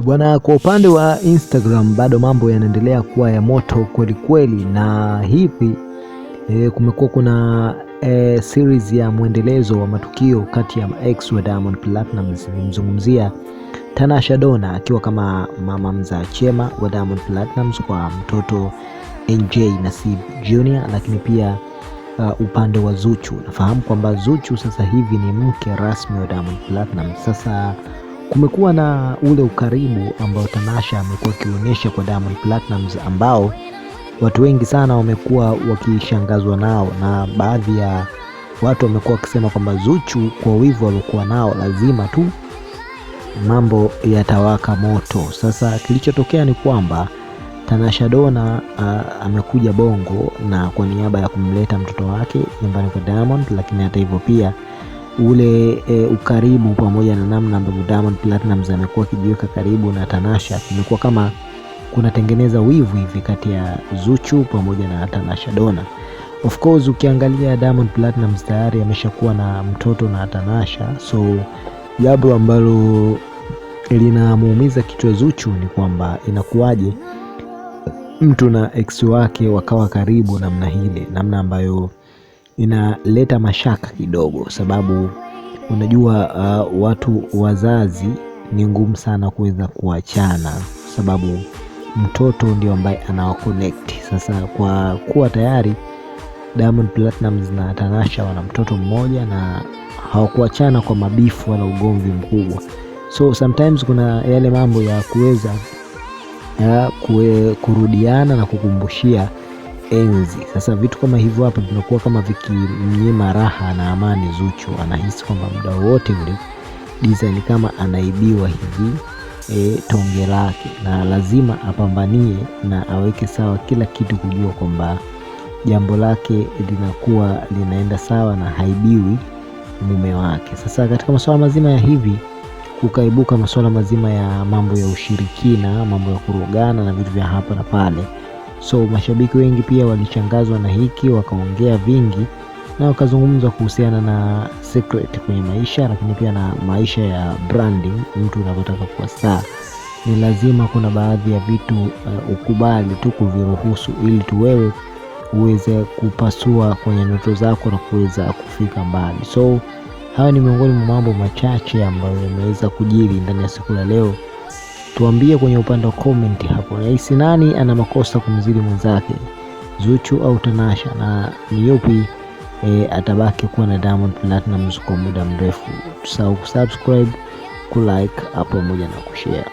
Bwana, kwa upande wa Instagram bado mambo yanaendelea kuwa ya moto kweli kweli, na hivi kumekuwa kuna series ya mwendelezo wa matukio kati ya ex wa Diamond Platnumz. Nimzungumzia Tanasha Donna akiwa kama mama mzaa chema wa Diamond Platnumz kwa mtoto NJ Nassib Jr, lakini pia upande wa Zuchu. Nafahamu kwamba Zuchu sasa hivi ni mke rasmi wa Diamond Platnumz. Sasa kumekuwa na ule ukaribu ambao Tanasha amekuwa akionyesha kwa Diamond Platnumz, ambao watu wengi sana wamekuwa wakishangazwa nao, na baadhi ya watu wamekuwa wakisema kwamba Zuchu kwa wivu aliokuwa nao lazima tu mambo yatawaka moto. Sasa kilichotokea ni kwamba Tanasha Donna amekuja Bongo na kwa niaba ya kumleta mtoto wake nyumbani kwa Diamond, lakini hata hivyo pia ule ukaribu pamoja na namna ambavyo Diamond Platnumz amekuwa akijiweka karibu na Tanasha, kumekuwa kama kunatengeneza wivu hivi kati ya Zuchu pamoja na Tanasha Donna. Of course ukiangalia Diamond Platnumz tayari ameshakuwa na mtoto na Tanasha, so jambo ambalo linamuumiza kichwa Zuchu ni kwamba inakuwaje mtu na ex wake wakawa karibu namna hile, namna ambayo inaleta mashaka kidogo, sababu unajua watu wazazi ni ngumu sana kuweza kuachana, sababu mtoto ndio ambaye anawaconnect. Sasa kwa kuwa tayari Diamond Platnumz na Tanasha wana mtoto mmoja na hawakuachana kwa mabifu wala ugomvi mkubwa, so sometimes kuna yale mambo ya kuweza kurudiana na kukumbushia enzi. Sasa vitu kama hivyo hapa vinakuwa kama vikimnyima raha na amani Zuchu. Anahisi kwamba muda wote ule design kama anaibiwa hivi tonge lake, na lazima apambanie na aweke sawa kila kitu, kujua kwamba jambo lake linakuwa linaenda sawa na haibiwi mume wake. Sasa katika masuala mazima ya hivi kukaibuka masuala mazima ya mambo ya ushirikina, mambo ya kurogana na vitu vya hapa na pale. So mashabiki wengi pia walichangazwa na hiki, wakaongea vingi na wakazungumza kuhusiana na secret kwenye maisha, lakini pia na maisha ya branding. Mtu unapotaka kuwa star ni lazima kuna baadhi ya vitu ukubali tu kuviruhusu, ili tu wewe uweze kupasua kwenye ndoto zako na kuweza kufika mbali. So hayo ni miongoni mwa mambo machache ambayo yameweza kujiri ndani ya siku ya leo. Tuambie kwenye upande wa comment hapo, unahisi nani ana makosa kumzidi mwenzake, Zuchu au Tanasha, na ni yupi atabaki kuwa na Diamond Platnumz kwa muda mrefu? Tusahau kusubscribe, kulike hapo pamoja na kushare.